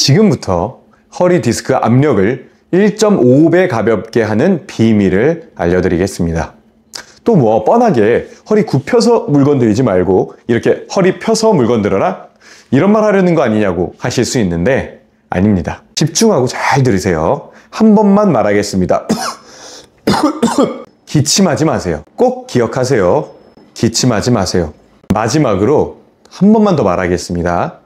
지금부터 허리 디스크 압력을 1.5배 가볍게 하는 비밀을 알려드리겠습니다. 또 뭐 뻔하게 허리 굽혀서 물건 들지 말고 이렇게 허리 펴서 물건 들어라? 이런 말 하려는 거 아니냐고 하실 수 있는데 아닙니다. 집중하고 잘 들으세요. 한 번만 말하겠습니다. 기침하지 마세요. 꼭 기억하세요. 기침하지 마세요. 마지막으로 한 번만 더 말하겠습니다.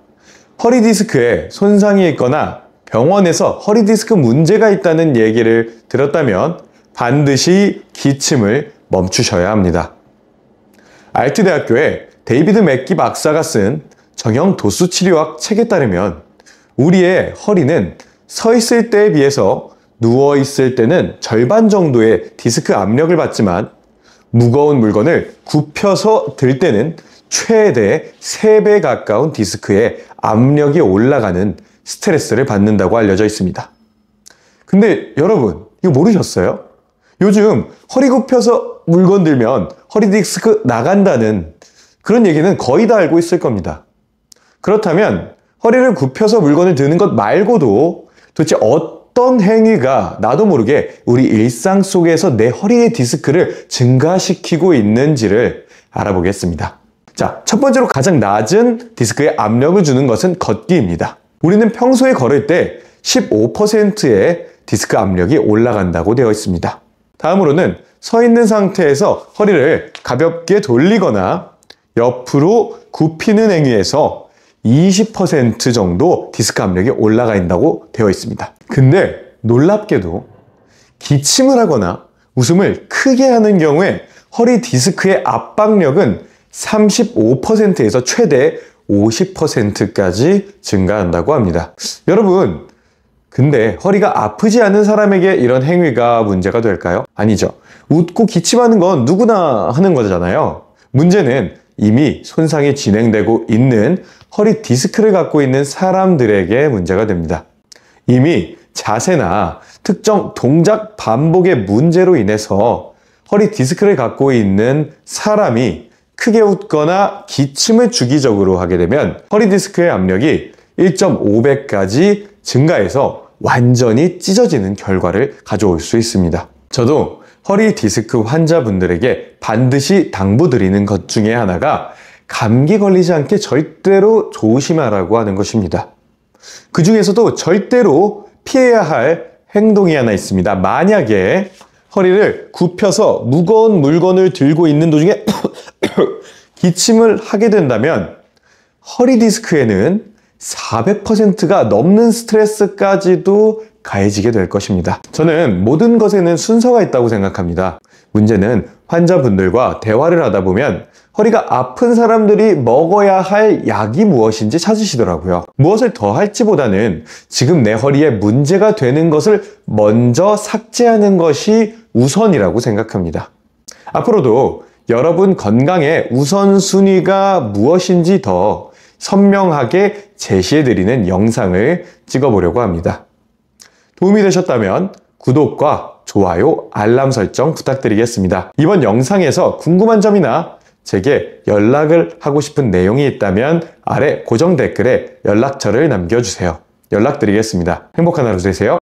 허리 디스크에 손상이 있거나 병원에서 허리 디스크 문제가 있다는 얘기를 들었다면 반드시 기침을 멈추셔야 합니다. 알트대학교의 데이비드 맥기 박사가 쓴 정형 도수 치료학 책에 따르면 우리의 허리는 서 있을 때에 비해서 누워 있을 때는 절반 정도의 디스크 압력을 받지만 무거운 물건을 굽혀서 들 때는 최대 3배 가까운 디스크의 압력이 올라가는 스트레스를 받는다고 알려져 있습니다. 근데 여러분, 이거 모르셨어요? 요즘 허리 굽혀서 물건 들면 허리 디스크 나간다는 그런 얘기는 거의 다 알고 있을 겁니다. 그렇다면 허리를 굽혀서 물건을 드는 것 말고도 도대체 어떤 행위가 나도 모르게 우리 일상 속에서 내 허리의 디스크를 증가시키고 있는지를 알아보겠습니다. 자, 첫 번째로 가장 낮은 디스크에 압력을 주는 것은 걷기입니다. 우리는 평소에 걸을 때 15%의 디스크 압력이 올라간다고 되어 있습니다. 다음으로는 서 있는 상태에서 허리를 가볍게 돌리거나 옆으로 굽히는 행위에서 20% 정도 디스크 압력이 올라간다고 되어 있습니다. 근데 놀랍게도 기침을 하거나 웃음을 크게 하는 경우에 허리 디스크의 압박력은 35%에서 최대 50%까지 증가한다고 합니다. 여러분, 근데 허리가 아프지 않은 사람에게 이런 행위가 문제가 될까요? 아니죠. 웃고 기침하는 건 누구나 하는 거잖아요. 문제는 이미 손상이 진행되고 있는 허리 디스크를 갖고 있는 사람들에게 문제가 됩니다. 이미 자세나 특정 동작 반복의 문제로 인해서 허리 디스크를 갖고 있는 사람이 크게 웃거나 기침을 주기적으로 하게 되면 허리 디스크의 압력이 1.5배까지 증가해서 완전히 찢어지는 결과를 가져올 수 있습니다. 저도 허리 디스크 환자분들에게 반드시 당부드리는 것 중에 하나가 감기 걸리지 않게 절대로 조심하라고 하는 것입니다. 그 중에서도 절대로 피해야 할 행동이 하나 있습니다. 만약에 허리를 굽혀서 무거운 물건을 들고 있는 도중에 기침을 하게 된다면 허리 디스크에는 400%가 넘는 스트레스까지도 가해지게 될 것입니다. 저는 모든 것에는 순서가 있다고 생각합니다. 문제는 환자분들과 대화를 하다 보면 허리가 아픈 사람들이 먹어야 할 약이 무엇인지 찾으시더라고요. 무엇을 더 할지보다는 지금 내 허리에 문제가 되는 것을 먼저 삭제하는 것이 우선이라고 생각합니다. 앞으로도 여러분 건강의 우선순위가 무엇인지 더 선명하게 제시해드리는 영상을 찍어보려고 합니다. 도움이 되셨다면 구독과 좋아요, 알람 설정 부탁드리겠습니다. 이번 영상에서 궁금한 점이나 제게 연락을 하고 싶은 내용이 있다면 아래 고정 댓글에 연락처를 남겨주세요. 연락드리겠습니다. 행복한 하루 되세요.